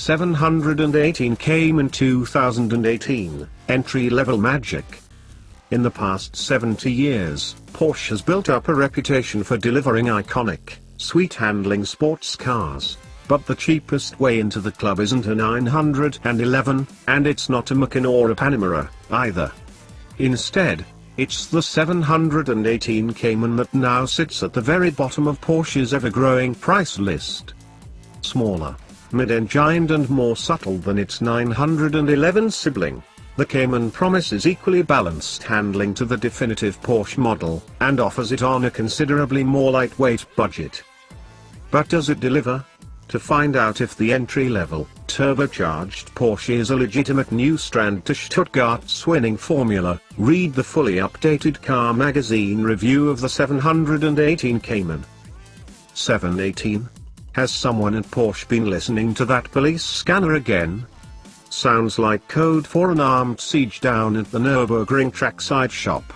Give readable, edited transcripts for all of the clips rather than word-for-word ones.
718 Cayman 2018, entry-level magic. In the past 70 years, Porsche has built up a reputation for delivering iconic, sweet-handling sports cars. But the cheapest way into the club isn't a 911, and it's not a Macan or a Panamera, either. Instead, it's the 718 Cayman that now sits at the very bottom of Porsche's ever-growing price list. Smaller, mid-engined and more subtle than its 911 sibling, the Cayman promises equally balanced handling to the definitive Porsche model, and offers it on a considerably more lightweight budget. But does it deliver? To find out if the entry-level, turbocharged Porsche is a legitimate new strand to Stuttgart's winning formula, read the fully updated Car Magazine review of the 718 Cayman. 718? Has someone at Porsche been listening to that police scanner again? Sounds like code for an armed siege down at the Nürburgring trackside shop.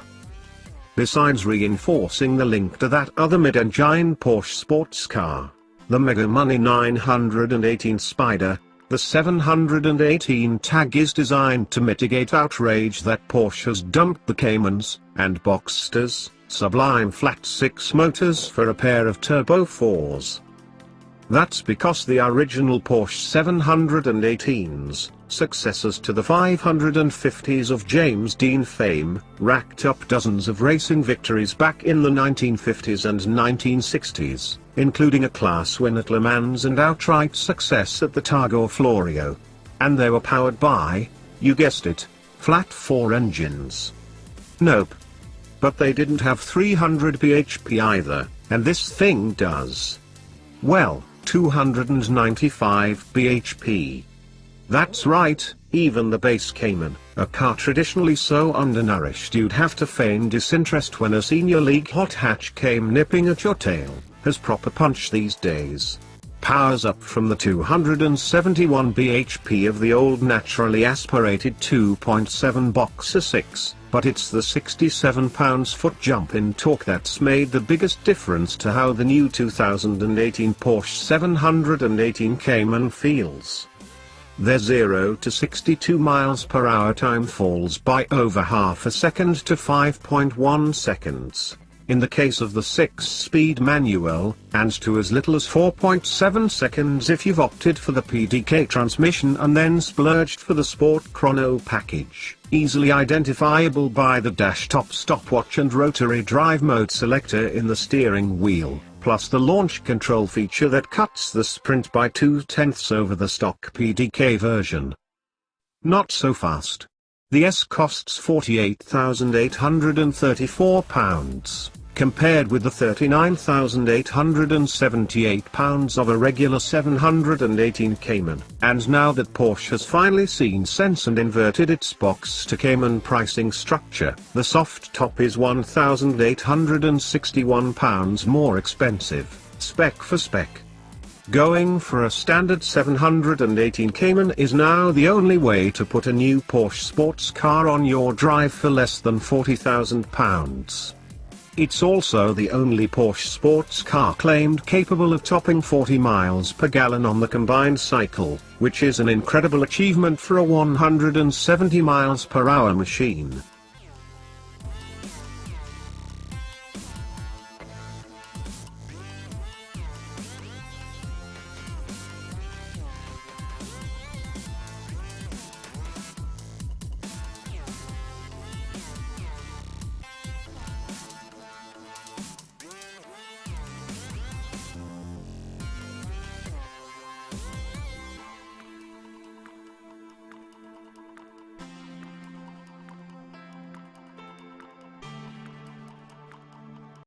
Besides reinforcing the link to that other mid-engine Porsche sports car, the Mega Money 918 Spider, the 718 tag is designed to mitigate outrage that Porsche has dumped the Caymans and Boxsters, sublime flat-six motors for a pair of Turbo 4s. That's because the original Porsche 718s, successors to the 550s of James Dean fame, racked up dozens of racing victories back in the 1950s and 1960s, including a class win at Le Mans and outright success at the Targa Florio. And they were powered by, you guessed it, flat 4 engines. Nope. But they didn't have 300 bhp either, and this thing does. Well, 295 bhp. That's right, even the base Cayman, a car traditionally so undernourished you'd have to feign disinterest when a senior league hot hatch came nipping at your tail, has proper punch these days. Powers up from the 271 bhp of the old naturally aspirated 2.7 Boxer 6, but it's the 67 pounds-foot jump in torque that's made the biggest difference to how the new 2018 Porsche 718 Cayman feels. Their 0 to 62 miles per hour time falls by over half a second to 5.1 seconds. In the case of the 6-speed manual, and to as little as 4.7 seconds if you've opted for the PDK transmission and then splurged for the Sport Chrono package, easily identifiable by the dash-top stopwatch and rotary drive mode selector in the steering wheel, plus the launch control feature that cuts the sprint by 0.2 over the stock PDK version. Not so fast. The S costs £48,834, compared with the £39,878 of a regular 718 Cayman. And now that Porsche has finally seen sense and inverted its box to Cayman pricing structure, the soft top is £1,861 more expensive, spec for spec. Going for a standard 718 Cayman is now the only way to put a new Porsche sports car on your drive for less than £40,000. It's also the only Porsche sports car claimed capable of topping 40 miles per gallon on the combined cycle, which is an incredible achievement for a 170 miles per hour machine.